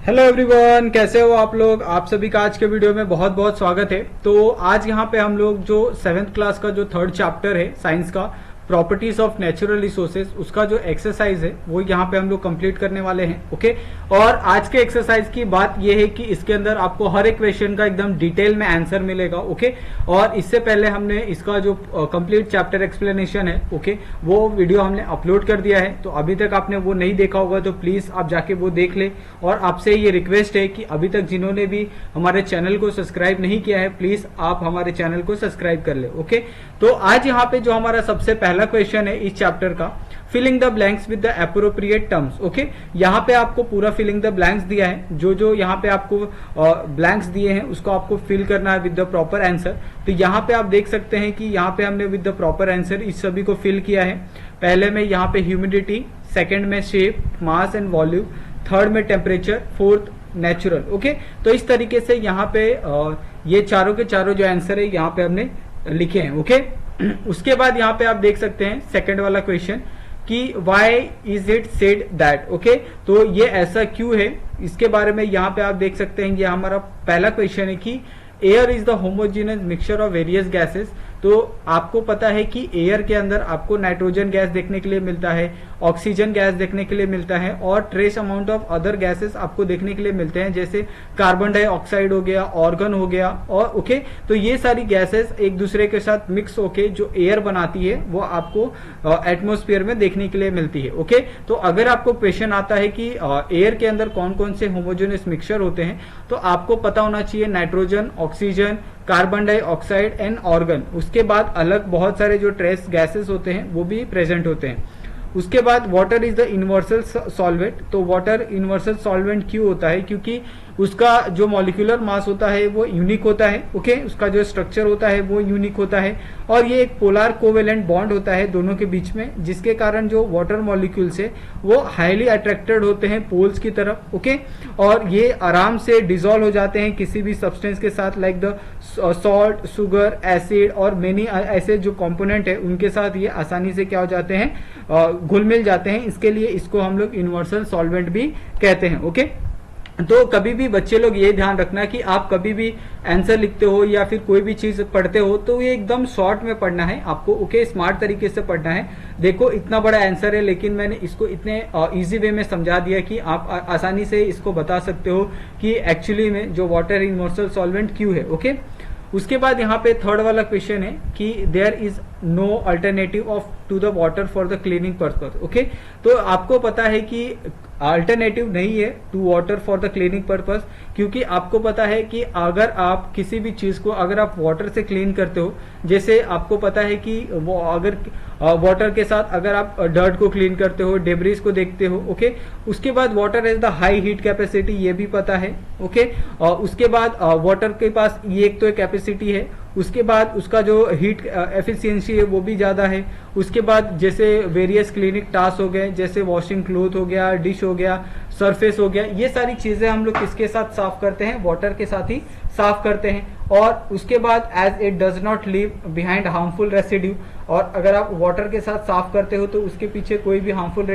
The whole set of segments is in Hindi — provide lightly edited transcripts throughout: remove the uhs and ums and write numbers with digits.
हेलो एवरीवन, कैसे हो आप लोग। आप सभी का आज के वीडियो में बहुत बहुत स्वागत है। तो आज यहाँ पे हम लोग जो 7th क्लास का जो थर्ड चैप्टर है साइंस का, प्रॉपर्टीज ऑफ नेचुरल रिसोर्सेज, उसका जो एक्सरसाइज है वो यहाँ पे हम लोग कंप्लीट करने वाले हैं। ओके, और आज के एक्सरसाइज की बात ये है कि इसके अंदर आपको हर एक क्वेश्चन का एकदम डिटेल में आंसर मिलेगा। ओके, और इससे पहले हमने इसका जो कंप्लीट चैप्टर एक्सप्लेनेशन है, ओके, वो वीडियो हमने अपलोड कर दिया है। तो अभी तक आपने वो नहीं देखा होगा तो प्लीज आप जाके वो देख ले। और आपसे ये रिक्वेस्ट है कि अभी तक जिन्होंने भी हमारे चैनल को सब्सक्राइब नहीं किया है, प्लीज आप हमारे चैनल को सब्सक्राइब कर ले। ओके, तो आज यहाँ पे जो हमारा सबसे पहला क्वेश्चन है इस चैप्टर का, filling the blanks with the appropriate terms. Okay, यहाँ पे आपको पूरा फिलिंग द ब्लैंक्स दिया है, जो यहाँ पे आपको ब्लैंक्स दिए हैं उसको आपको फिल करना है विद द प्रॉपर आंसर। तो यहाँ पे आप देख सकते हैं कि यहाँ पे हमने विद द प्रॉपर आंसर इस सभी को फिल किया है। पहले में यहाँ पे ह्यूमिडिटी, सेकेंड में shape, mass and volume, third में टेम्परेचर, फोर्थ नेचुरल। ओके, तो इस तरीके से यहाँ पे ये चारों के चारों जो आंसर है यहाँ पे हमने लिखे हैं। ओके, उसके बाद यहाँ पे आप देख सकते हैं सेकंड वाला क्वेश्चन कि why is it said that। Okay, तो ये ऐसा क्यों है, इसके बारे में यहाँ पे आप देख सकते हैं। ये हमारा पहला क्वेश्चन है कि air is the homogeneous mixture of various gases. तो आपको पता है कि एयर के अंदर आपको नाइट्रोजन गैस देखने के लिए मिलता है, ऑक्सीजन गैस देखने के लिए मिलता है, और trace amount of other gases आपको देखने के लिए मिलते हैं, जैसे कार्बन डाइऑक्साइड हो गया, ऑर्गन हो गया। और ओके, तो ये सारी गैसेस एक दूसरे के साथ मिक्स होके जो एयर बनाती है वो आपको एटमोस्फियर में देखने के लिए मिलती है। ओके, तो अगर आपको क्वेश्चन आता है कि एयर के अंदर कौन कौन से होमोजेनियस मिक्सचर होते हैं, तो आपको पता होना चाहिए nitrogen, oxygen, carbon dioxide and organ. उसके बाद अलग बहुत सारे जो ट्रेस गैसेस होते हैं वो भी प्रेजेंट होते हैं। उसके बाद water is the universal solvent. तो वाटर यूनिवर्सल सॉल्वेंट क्यों होता है, क्योंकि उसका जो मॉलिक्यूलर मास होता है वो यूनिक होता है। ओके, उसका जो स्ट्रक्चर होता है वो यूनिक होता है, और ये एक पोलर कोवेलेंट बॉन्ड होता है दोनों के बीच में, जिसके कारण जो वाटर मॉलिक्यूल्स है वो हाईली अट्रैक्टेड होते हैं पोल्स की तरफ। ओके, और ये आराम से डिसॉल्व हो जाते हैं किसी भी सब्सटेंस के साथ, like the salt, sugar, acid और मेनी ऐसे जो कंपोनेंट है उनके साथ ये आसानी से क्या हो जाते हैं, घुल मिल जाते हैं। इसके लिए इसको हम लोग यूनिवर्सल सॉल्वेंट भी कहते हैं। ओके, तो कभी भी बच्चे लोग ये ध्यान रखना कि आप कभी भी आंसर लिखते हो या फिर कोई भी चीज पढ़ते हो तो ये एकदम शॉर्ट में पढ़ना है आपको। ओके, स्मार्ट तरीके से पढ़ना है। देखो इतना बड़ा आंसर है, लेकिन मैंने इसको इतने इजी वे में समझा दिया कि आप आसानी से इसको बता सकते हो कि एक्चुअली में जो वाटर यूनिवर्सल सॉल्वेंट क्यों है। ओके, उसके बाद यहाँ पे थर्ड वाला क्वेश्चन है कि there is no alternative of to the water for the cleaning purpose. Okay, तो आपको पता है कि अल्टरनेटिव नहीं है to water for the cleaning purpose, क्योंकि आपको पता है कि अगर आप किसी भी चीज को अगर आप वाटर से क्लीन करते हो, जैसे आपको पता है कि वो अगर वाटर के साथ अगर आप डर्ट को क्लीन करते हो, डेब्रिस को देखते हो। ओके, उसके बाद water has the high heat capacity, ये भी पता है। ओके, उसके बाद वाटर के पास ये एक तो कैपेसिटी है, उसके बाद उसका जो हीट एफिशिएंसी है वो भी ज्यादा है। उसके बाद जैसे वेरियस क्लिनिक टास्क हो गए, जैसे वॉशिंग क्लोथ हो गया, डिश हो गया, सरफेस हो गया, ये सारी चीजें हम लोग किसके साथ साफ करते हैं, वाटर के साथ ही साफ करते हैं। और उसके बाद as it does not leave behind harmful residue, और अगर आप वाटर के साथ साफ करते हो तो उसके पीछे कोई भी हार्मफुल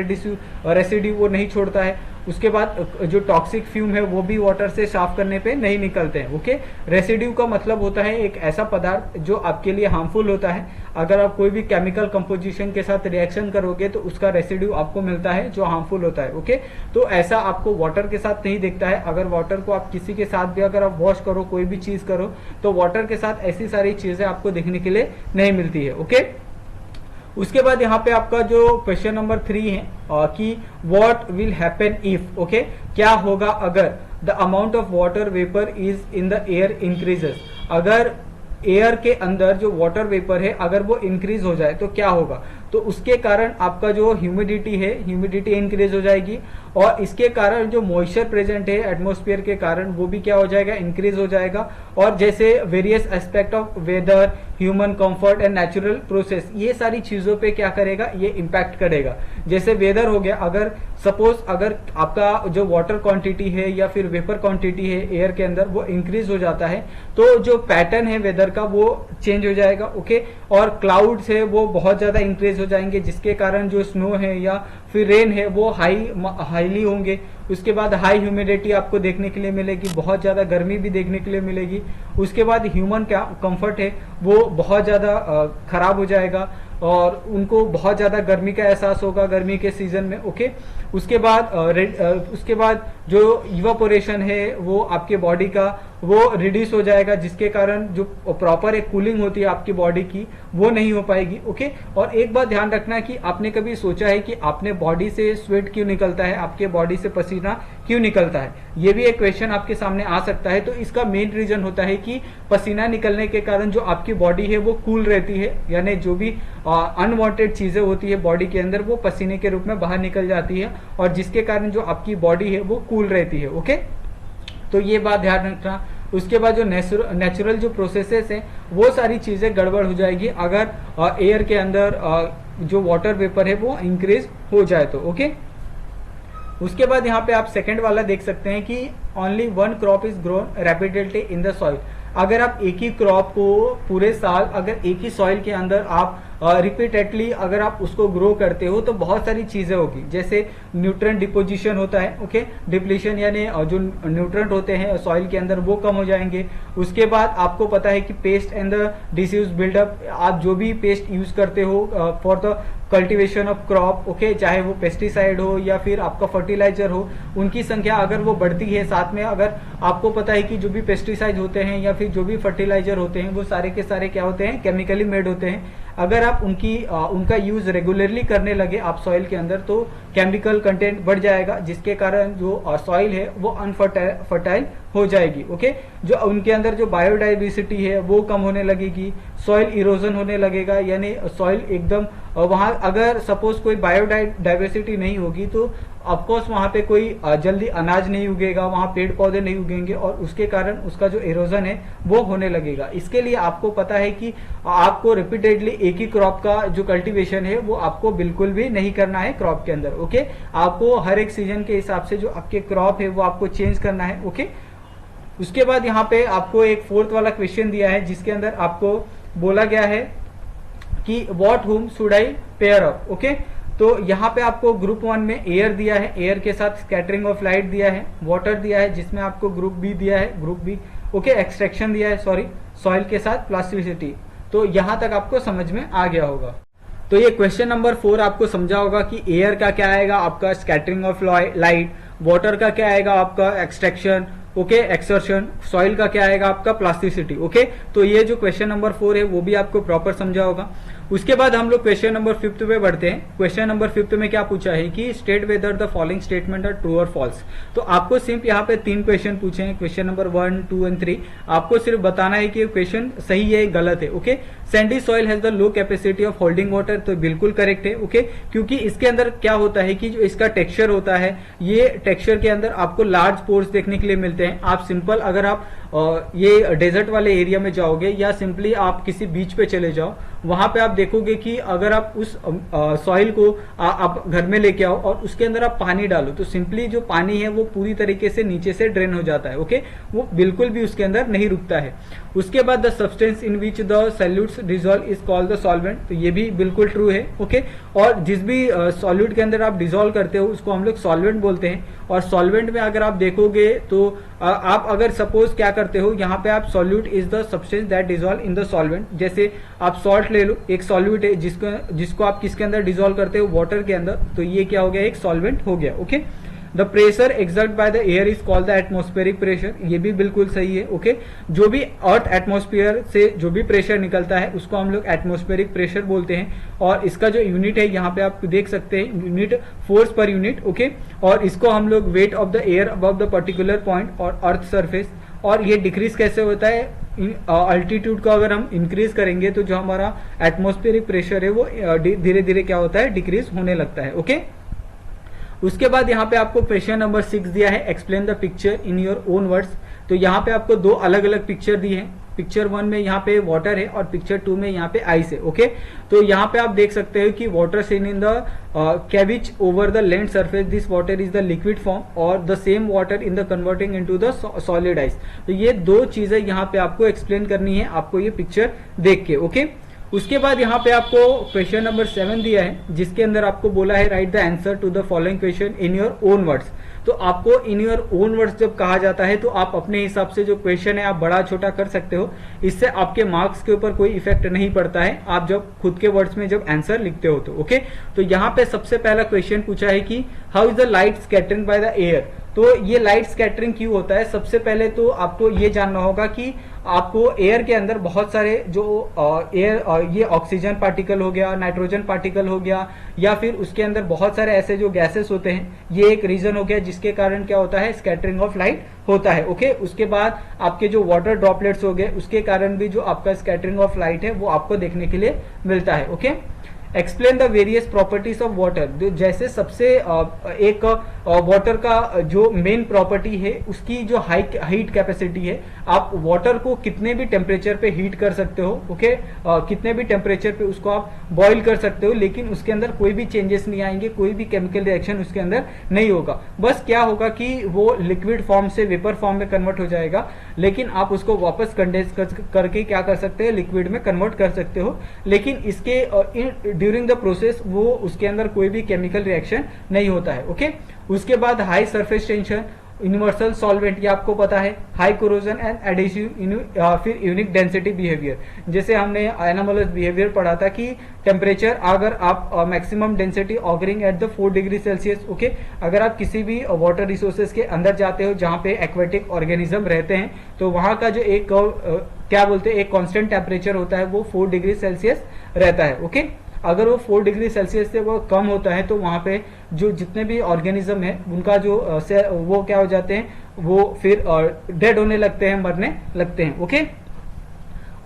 रेसिड्यू वो नहीं छोड़ता है। उसके बाद जो टॉक्सिक फ्यूम है वो भी वाटर से साफ करने पे नहीं निकलते हैं। ओके, रेसिड्यू का मतलब होता है एक ऐसा पदार्थ जो आपके लिए हार्मफुल होता है। अगर आप कोई भी केमिकल कंपोजिशन के साथ रिएक्शन करोगे तो उसका रेसिड्यू आपको मिलता है जो हार्मफुल होता है। ओके, तो ऐसा आपको वाटर के साथ नहीं दिखता है। अगर वाटर को आप किसी के साथ भी अगर आप वॉश करो, कोई भी चीज करो, तो वाटर के साथ ऐसी सारी चीजें आपको देखने के लिए नहीं मिलती है। ओके, उसके बाद यहाँ पे आपका जो क्वेश्चन नंबर 3 है कि what will happen if. Okay, क्या होगा अगर the amount of water vapour is in the air increases. अगर एयर के अंदर जो वाटर वेपर है अगर वो इंक्रीज हो जाए तो क्या होगा, तो उसके कारण आपका जो ह्यूमिडिटी है, ह्यूमिडिटी इंक्रीज हो जाएगी, और इसके कारण जो मॉइस्चर प्रेजेंट है एटमॉस्फेयर के कारण वो भी क्या हो जाएगा, इंक्रीज हो जाएगा। और जैसे various aspect of weather, human comfort and natural process, ये सारी चीजों पे क्या करेगा, ये इम्पैक्ट करेगा। जैसे वेदर हो गया, अगर सपोज अगर आपका जो वाटर क्वांटिटी है या फिर वेपर क्वांटिटी है एयर के अंदर वो इंक्रीज हो जाता है तो जो पैटर्न है वेदर का वो चेंज हो जाएगा। ओके, और क्लाउड्स है वो बहुत ज्यादा इंक्रीज हो जाएंगे, जिसके कारण जो स्नो है या फिर रेन है वो हाईली होंगे। उसके बाद हाई ह्यूमिडिटी आपको देखने के लिए मिलेगी, बहुत ज़्यादा गर्मी भी देखने के लिए मिलेगी। उसके बाद ह्यूमन क्या कंफर्ट है वो बहुत ज़्यादा खराब हो जाएगा और उनको बहुत ज़्यादा गर्मी का एहसास होगा गर्मी के सीजन में। ओके, उसके बाद जो इवापोरेशन है वो आपके बॉडी का वो रिड्यूस हो जाएगा, जिसके कारण जो प्रॉपर एक कूलिंग होती है आपकी बॉडी की वो नहीं हो पाएगी। ओके, और एक बात ध्यान रखना कि आपने कभी सोचा है कि आपने बॉडी से स्वेट क्यों निकलता है, आपके बॉडी से पसीना क्यों निकलता है? ये भी एक क्वेश्चन आपके सामने आ सकता है। तो इसका मेन रीजन होता है कि पसीना निकलने के कारण जो आपकी बॉडी है वो कूल रहती है, यानी जो भी अनवांटेड चीजें होती है बॉडी के अंदर वो पसीने के रूप में बाहर निकल जाती है और जिसके कारण जो आपकी बॉडी है वो कूल रहती है। ओके, तो ये बात ध्यान रखना। उसके बाद जो नेचुरल जो प्रोसेसेस है वो सारी चीजें गड़बड़ हो जाएगी अगर एयर के अंदर जो वाटर वेपर है वो इंक्रीज हो जाए तो। ओके, उसके बाद यहाँ पे आप सेकंड वाला देख सकते हैं कि only one crop is grown rapidly in the soil. अगर आप एक ही क्रॉप को पूरे साल अगर एक ही सॉइल के अंदर आप रिपीटेडली अगर आप उसको ग्रो करते हो तो बहुत सारी चीजें होगी, जैसे न्यूट्रिएंट डिपोजिशन होता है। ओके, डिप्लीशन यानी जो न्यूट्रिएंट होते हैं सॉइल के अंदर वो कम हो जाएंगे। उसके बाद आपको पता है कि pest and the disease buildup, आप जो भी पेस्ट यूज करते हो for the cultivation of crop, okay, चाहे वो पेस्टिसाइड हो या फिर आपका फर्टिलाइजर हो, उनकी संख्या अगर वो बढ़ती है, साथ में अगर आपको पता है कि जो भी पेस्टिसाइड होते हैं या फिर जो भी फर्टिलाइजर होते हैं वो सारे के सारे क्या होते हैं, केमिकली मेड होते हैं। अगर आप उनका यूज रेगुलरली करने लगे आप सॉइल के अंदर तो केमिकल कंटेंट बढ़ जाएगा, जिसके कारण जो सॉइल है वो अनफर्टाइल हो जाएगी। ओके, जो उनके अंदर जो बायोडाइवर्सिटी है वो कम होने लगेगी, सॉइल इरोजन होने लगेगा, यानी सॉइल एकदम वहां अगर सपोज कोई बायोडाइवर्सिटी नहीं होगी तो ऑफकोर्स वहां पे कोई जल्दी अनाज नहीं उगेगा, वहां पेड़ पौधे नहीं उगेंगे और उसके कारण उसका जो इरोजन है वो होने लगेगा। इसके लिए आपको पता है कि आपको रिपीटेडली एक ही क्रॉप का जो कल्टीवेशन है वो आपको बिल्कुल भी नहीं करना है क्रॉप के अंदर। ओके, आपको हर एक सीजन के हिसाब से जो आपके क्रॉप है वो आपको चेंज करना है। ओके, उसके बाद यहाँ पे आपको एक फोर्थ वाला क्वेश्चन दिया है जिसके अंदर आपको बोला गया है कि व्हाट हुम should I pair up. Okay, तो यहाँ पे आपको ग्रुप 1 में एयर दिया है, एयर के साथ स्कैटरिंग ऑफ लाइट दिया है, वाटर दिया है जिसमें आपको ग्रुप बी दिया है, ग्रुप बी। ओके, एक्सट्रैक्शन दिया है, सॉरी, सॉइल के साथ प्लास्टिसिटी। तो यहां तक आपको समझ में आ गया होगा। तो ये क्वेश्चन नंबर 4 आपको समझा होगा कि एयर का क्या आएगा आपका स्कैटरिंग ऑफ लाइट, वाटर का क्या आएगा आपका एक्सट्रैक्शन, ओके, एक्सर्शन, सॉइल का क्या आएगा आपका प्लास्टिसिटी। ओके, तो ये जो क्वेश्चन नंबर 4 है वो भी आपको प्रॉपर समझा होगा। उसके बाद हम लोग क्वेश्चन नंबर 5 पे बढ़ते हैं। क्वेश्चन नंबर 5 में क्या पूछा है कि state whether the following statement are true or false. तो आपको सिर्फ यहाँ पे 3 क्वेश्चन पूछे हैं, क्वेश्चन नंबर 1, 2 एंड 3। आपको सिर्फ बताना है कि क्वेश्चन सही है गलत है। Okay, Sandy soil has the low capacity of holding water, तो बिल्कुल करेक्ट है। ओके, क्योंकि इसके अंदर क्या होता है कि जो इसका टेक्सचर होता है, ये टेक्सचर के अंदर आपको लार्ज पोर्स देखने के लिए मिलते हैं। आप सिंपल अगर आप ये डेजर्ट वाले एरिया में जाओगे या सिंपली आप किसी बीच पे चले जाओ, वहां पे आप देखोगे कि अगर आप उस सॉइल को आप घर में लेके आओ और उसके अंदर आप पानी डालो तो सिंपली जो पानी है वो पूरी तरीके से नीचे से ड्रेन हो जाता है। ओके, वो बिल्कुल भी उसके अंदर नहीं रुकता है। उसके बाद the substance in which the solutes dissolve is called the solvent, तो ये भी बिल्कुल ट्रू है। ओके, और जिस भी सॉल्यूट के अंदर आप डिसॉल्व करते हो उसको हम लोग सॉल्वेंट बोलते हैं। और सॉल्वेंट में अगर आप देखोगे तो आप अगर सपोज क्या करते हो, यहाँ पे आप solute is the substance that dissolve in the solvent. जैसे आप सॉल्ट ले लो, एक सॉल्यूट है जिसको आप किसके अंदर डिसॉल्व करते हो, वाटर के अंदर, तो ये क्या हो गया, एक सॉल्वेंट हो गया। Okay, the pressure exert by the air is called the atmospheric pressure, ये भी बिल्कुल सही है। ओके, जो भी अर्थ एटमॉस्फेयर से जो भी प्रेशर निकलता है उसको हम लोग एटमॉस्फेरिक प्रेशर बोलते हैं। और इसका जो यूनिट है यहाँ पे आप देख सकते हैं, unit force per unit. Okay, और इसको हम लोग weight of the air above the particular point और अर्थ सरफेस। और ये डिक्रीज कैसे होता है, अल्टीट्यूड को अगर हम इंक्रीज करेंगे तो जो हमारा एटमॉस्फेरिक प्रेशर है वो धीरे धीरे क्या होता है, डिक्रीज होने लगता है। ओके, उसके बाद यहाँ पे आपको क्वेश्चन नंबर 6 दिया है, explain the picture in your own words. तो यहाँ पे आपको 2 अलग अलग पिक्चर दी है। पिक्चर 1 में यहाँ पे वाटर है और पिक्चर 2 में यहाँ पे आइस है। ओके, तो यहाँ पे आप देख सकते हो कि वाटर सीन इन द कैविच over the land surface, this water is the liquid form और the same water in the converting into the solid ice. तो ये 2 चीजें यहाँ पे आपको एक्सप्लेन करनी है आपको ये पिक्चर देख के। ओके, उसके बाद यहाँ पे आपको क्वेश्चन नंबर 7 दिया है, जिसके अंदर आपको बोला है write the answer to the following question in your own words. तो आपको इन योर ओन वर्ड्स जब कहा जाता है तो आप अपने हिसाब से जो क्वेश्चन है आप बड़ा छोटा कर सकते हो, इससे आपके मार्क्स के ऊपर कोई इफेक्ट नहीं पड़ता है आप जब खुद के वर्ड्स में जब आंसर लिखते हो तो। ओके, तो यहाँ पे सबसे पहला क्वेश्चन पूछा है कि how is the light scattering by the air. तो ये लाइट स्कैटरिंग क्यों होता है, सबसे पहले तो आपको ये जानना होगा कि आपको एयर के अंदर बहुत सारे जो एयर ये ऑक्सीजन पार्टिकल हो गया, नाइट्रोजन पार्टिकल हो गया, या फिर उसके अंदर बहुत सारे ऐसे जो गैसेस होते हैं, ये एक रीजन हो गया जिसके कारण क्या होता है, स्कैटरिंग ऑफ लाइट होता है। ओके, उसके बाद आपके जो वाटर ड्रॉपलेट्स हो गए उसके कारण भी जो आपका स्कैटरिंग ऑफ लाइट है वो आपको देखने के लिए मिलता है। Okay, explain the various properties of water. जैसे सबसे एक वाटर का जो मेन प्रॉपर्टी है उसकी जो हीट कैपेसिटी है, आप वाटर को कितने भी टेम्परेचर पे हीट कर सकते हो। ओके, कितने भी टेम्परेचर पे उसको आप बॉईल कर सकते हो, लेकिन उसके अंदर कोई भी चेंजेस नहीं आएंगे, कोई भी केमिकल रिएक्शन उसके अंदर नहीं होगा। बस क्या होगा कि वो लिक्विड फॉर्म से वेपर फॉर्म में कन्वर्ट हो जाएगा, लेकिन आप उसको वापस कंडेंस करके क्या कर सकते हैं, लिक्विड में कन्वर्ट कर सकते हो। लेकिन इसके ड्यूरिंग द प्रोसेस वो उसके अंदर कोई भी केमिकल रिएक्शन नहीं होता है। ओके, उसके बाद high surface tension, universal solvent, ये आपको पता है, हाई कोरोजन एंड एडिसिव, फिर यूनिक डेंसिटी बिहेवियर। जैसे हमने एनामोलस बिहेवियर पढ़ा था कि टेम्परेचर अगर आप maximum density occurring at the 4 degree Celsius. Okay, अगर आप किसी भी वाटर रिसोर्सेज के अंदर जाते हो जहां पे एक्वेटिक ऑर्गेनिज्म रहते हैं, तो वहां का जो एक क्या बोलते हैं, एक कांस्टेंट टेम्परेचर होता है वो 4 डिग्री सेल्सियस रहता है। ओके, अगर वो 4 डिग्री सेल्सियस से वो कम होता है तो वहां पे जो जितने भी ऑर्गेनिज्म है उनका जो वो क्या हो जाते हैं, वो फिर डेड होने लगते हैं, मरने लगते हैं। ओके,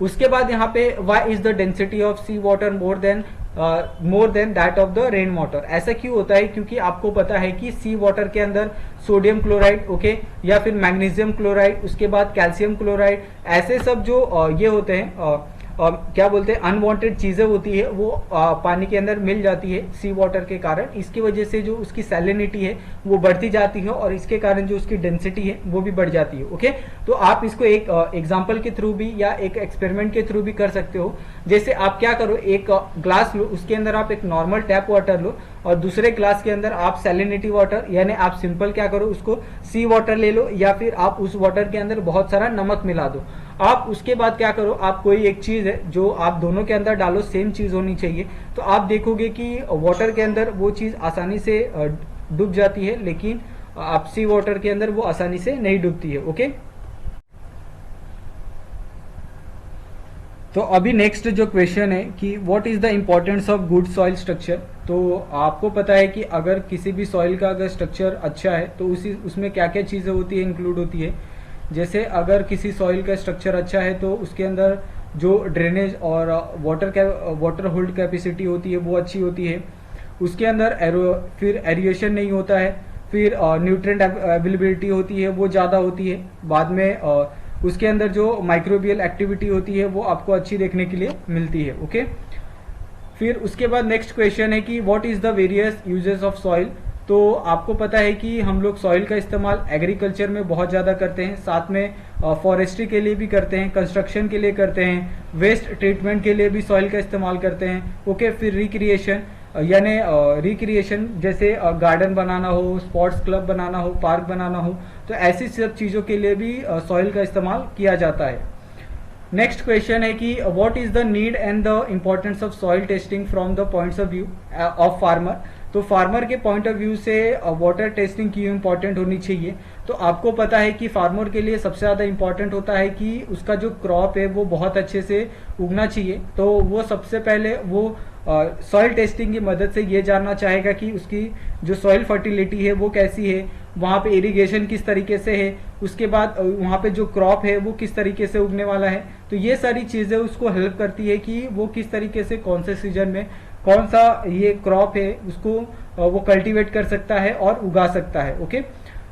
उसके बाद यहाँ पे why is the density of sea water more than that of the rain water. ऐसा क्यों होता है, क्योंकि आपको पता है कि सी वाटर के अंदर सोडियम क्लोराइड, ओके, या फिर मैग्नीशियम क्लोराइड, उसके बाद कैल्शियम क्लोराइड, ऐसे सब जो ये होते हैं क्या बोलते हैं, अनवांटेड चीजें होती है, वो पानी के अंदर मिल जाती है सी वाटर के कारण। इसकी वजह से जो उसकी सैलिनिटी है वो बढ़ती जाती है और इसके कारण जो उसकी डेंसिटी है वो भी बढ़ जाती है। ओके, तो आप इसको एक एग्जांपल के थ्रू भी या एक एक्सपेरिमेंट के थ्रू भी कर सकते हो। जैसे आप क्या करो, एक ग्लास लो, उसके अंदर आप एक नॉर्मल टैप वाटर लो और दूसरे ग्लास के अंदर आप सैलिनिटी वाटर, यानी आप सिंपल क्या करो, उसको सी वाटर ले लो, या फिर आप उस वाटर के अंदर बहुत सारा नमक मिला दो। आप उसके बाद क्या करो, आप कोई एक चीज है जो आप दोनों के अंदर डालो, सेम चीज होनी चाहिए, तो आप देखोगे कि वाटर के अंदर वो चीज आसानी से डूब जाती है, लेकिन आप सी वाटर के अंदर वो आसानी से नहीं डूबती है। ओके, तो अभी नेक्स्ट जो क्वेश्चन है कि what is the importance of good soil structure. तो आपको पता है कि अगर किसी भी सॉइल का अगर स्ट्रक्चर अच्छा है तो उसमें क्या क्या चीजें होती है, इंक्लूड होती है। जैसे अगर किसी सॉइल का स्ट्रक्चर अच्छा है तो उसके अंदर जो ड्रेनेज और वाटर होल्ड कैपेसिटी होती है वो अच्छी होती है। उसके अंदर फिर एरिएशन नहीं होता है, फिर न्यूट्रिएंट अवेलेबिलिटी होती है वो ज़्यादा होती है। बाद में उसके अंदर जो माइक्रोबियल एक्टिविटी होती है वो आपको अच्छी देखने के लिए मिलती है। ओके, फिर उसके बाद नेक्स्ट क्वेश्चन है कि what is the various uses of soil. तो आपको पता है कि हम लोग सॉइल का इस्तेमाल एग्रीकल्चर में बहुत ज़्यादा करते हैं, साथ में फॉरेस्ट्री के लिए भी करते हैं, कंस्ट्रक्शन के लिए करते हैं, वेस्ट ट्रीटमेंट के लिए भी सॉइल का इस्तेमाल करते हैं। ओके, फिर रिक्रिएशन, यानी रिक्रिएशन जैसे गार्डन बनाना हो, स्पोर्ट्स क्लब बनाना हो, पार्क बनाना हो, तो ऐसी सब चीज़ों के लिए भी सॉइल का इस्तेमाल किया जाता है। नेक्स्ट क्वेश्चन है कि what is the need and the importance of soil testing from the points of view of farmer. तो फार्मर के पॉइंट ऑफ व्यू से वाटर टेस्टिंग क्यों इम्पोर्टेंट होनी चाहिए। तो आपको पता है कि फार्मर के लिए सबसे ज़्यादा इम्पोर्टेंट होता है कि उसका जो क्रॉप है वो बहुत अच्छे से उगना चाहिए। तो वो सबसे पहले वो सॉइल टेस्टिंग की मदद से ये जानना चाहेगा कि उसकी जो सॉइल फर्टिलिटी है वो कैसी है, वहाँ पे इरिगेशन किस तरीके से है, उसके बाद वहाँ पे जो क्रॉप है वो किस तरीके से उगने वाला है। तो ये सारी चीज़ें उसको हेल्प करती है कि वो किस तरीके से कौन से सीजन में कौन सा ये क्रॉप है उसको वो कल्टीवेट कर सकता है और उगा सकता है। ओके,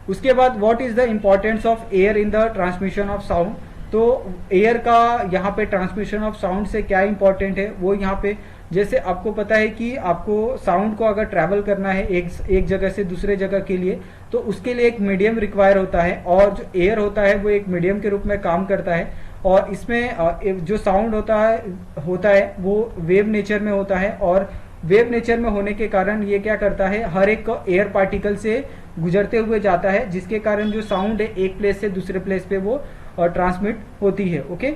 उसके बाद what is the importance of air in the transmission of sound. तो एयर का यहाँ पे ट्रांसमिशन ऑफ साउंड से क्या इंपॉर्टेंट है वो यहाँ पे, जैसे आपको पता है कि आपको साउंड को अगर ट्रैवल करना है एक जगह से दूसरे जगह के लिए, तो उसके लिए एक मीडियम रिक्वायर होता है, और जो एयर होता है वो एक मीडियम के रूप में काम करता है। और इसमें जो साउंड होता है वो वेव नेचर में होता है, और वेव नेचर में होने के कारण ये क्या करता है, हर एक एयर पार्टिकल से गुजरते हुए जाता है, जिसके कारण जो साउंड है एक प्लेस से दूसरे प्लेस पे वो ट्रांसमिट होती है। ओके,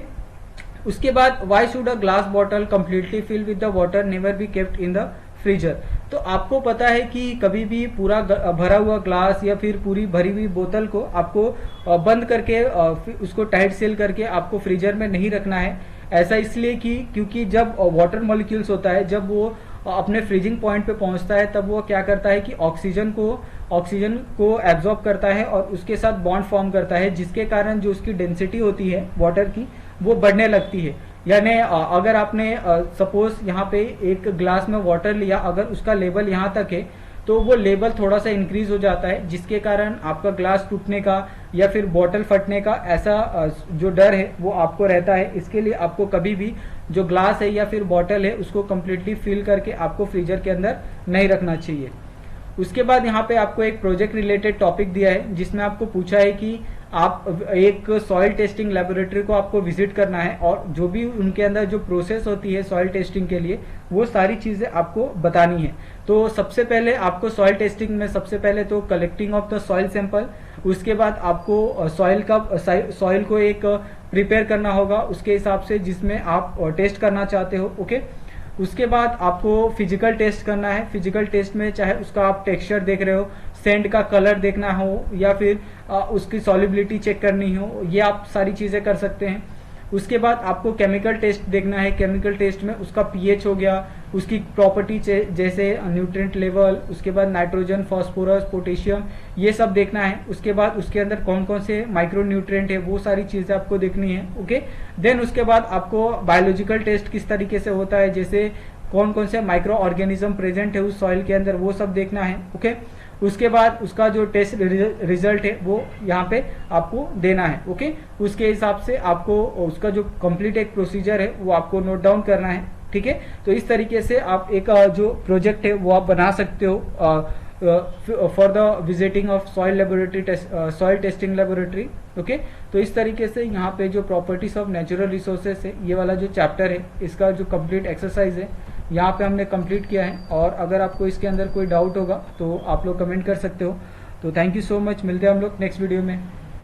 उसके बाद why should a glass bottle completely fill with the water never be kept in the freezer. तो आपको पता है कि कभी भी पूरा भरा हुआ ग्लास या फिर पूरी भरी हुई बोतल को आपको बंद करके उसको टाइट सील करके आपको फ्रीजर में नहीं रखना है। ऐसा इसलिए कि क्योंकि जब वाटर मॉलिक्यूल्स होता है, जब वो अपने फ्रीजिंग पॉइंट पे पहुंचता है, तब वो क्या करता है कि ऑक्सीजन को एब्जॉर्ब करता है और उसके साथ बॉन्ड फॉर्म करता है, जिसके कारण जो उसकी डेंसिटी होती है वाटर की वो बढ़ने लगती है। यानी अगर आपने सपोज यहाँ पे एक ग्लास में वाटर लिया, अगर उसका लेवल यहाँ तक है तो वो लेवल थोड़ा सा इंक्रीज हो जाता है, जिसके कारण आपका ग्लास टूटने का या फिर बॉटल फटने का ऐसा जो डर है वो आपको रहता है। इसके लिए आपको कभी भी जो ग्लास है या फिर बॉटल है उसको कम्प्लीटली फिल करके आपको फ्रीजर के अंदर नहीं रखना चाहिए। उसके बाद यहाँ पे आपको एक प्रोजेक्ट रिलेटेड टॉपिक दिया है, जिसमें आपको पूछा है कि आप एक सॉइल टेस्टिंग लेबोरेटरी को आपको विजिट करना है, और जो भी उनके अंदर जो प्रोसेस होती है सॉइल टेस्टिंग के लिए वो सारी चीजें आपको बतानी है। तो सबसे पहले आपको सॉइल टेस्टिंग में सबसे पहले तो collecting of the soil sample, उसके बाद आपको सॉइल को एक प्रिपेयर करना होगा उसके हिसाब से जिसमें आप टेस्ट करना चाहते हो। ओके, उसके बाद आपको फिजिकल टेस्ट करना है। फिजिकल टेस्ट में चाहे उसका आप टेक्सचर देख रहे हो, सैंड का कलर देखना हो, या फिर उसकी सॉलिबिलिटी चेक करनी हो, ये आप सारी चीजें कर सकते हैं। उसके बाद आपको केमिकल टेस्ट देखना है। केमिकल टेस्ट में उसका पीएच हो गया, उसकी प्रॉपर्टी जैसे न्यूट्रिएंट लेवल, उसके बाद नाइट्रोजन, फास्फोरस, पोटेशियम, ये सब देखना है। उसके बाद उसके अंदर कौन कौन से माइक्रो न्यूट्रिएंट है वो सारी चीजें आपको देखनी है। ओके, देन उसके बाद आपको बायोलॉजिकल टेस्ट किस तरीके से होता है, जैसे कौन कौन से माइक्रो ऑर्गेनिज्म प्रेजेंट है उस सॉइल के अंदर, वो सब देखना है। ओके, उसके बाद उसका जो टेस्ट रिजल्ट है वो यहाँ पे आपको देना है। ओके, उसके हिसाब से आपको उसका जो कंप्लीट एक प्रोसीजर है वो आपको नोट डाउन करना है। ठीक है, तो इस तरीके से आप एक जो प्रोजेक्ट है वो आप बना सकते हो for the visiting of soil laboratory, soil testing laboratory. Okay, तो इस तरीके से यहाँ पे जो प्रॉपर्टीज ऑफ नेचुरल रिसोर्सेस है, ये वाला जो चैप्टर है इसका जो कंप्लीट एक्सरसाइज है यहाँ पे हमने कंप्लीट किया है। और अगर आपको इसके अंदर कोई डाउट होगा तो आप लोग कमेंट कर सकते हो। तो थैंक यू सो मच, मिलते हैं हम लोग नेक्स्ट वीडियो में।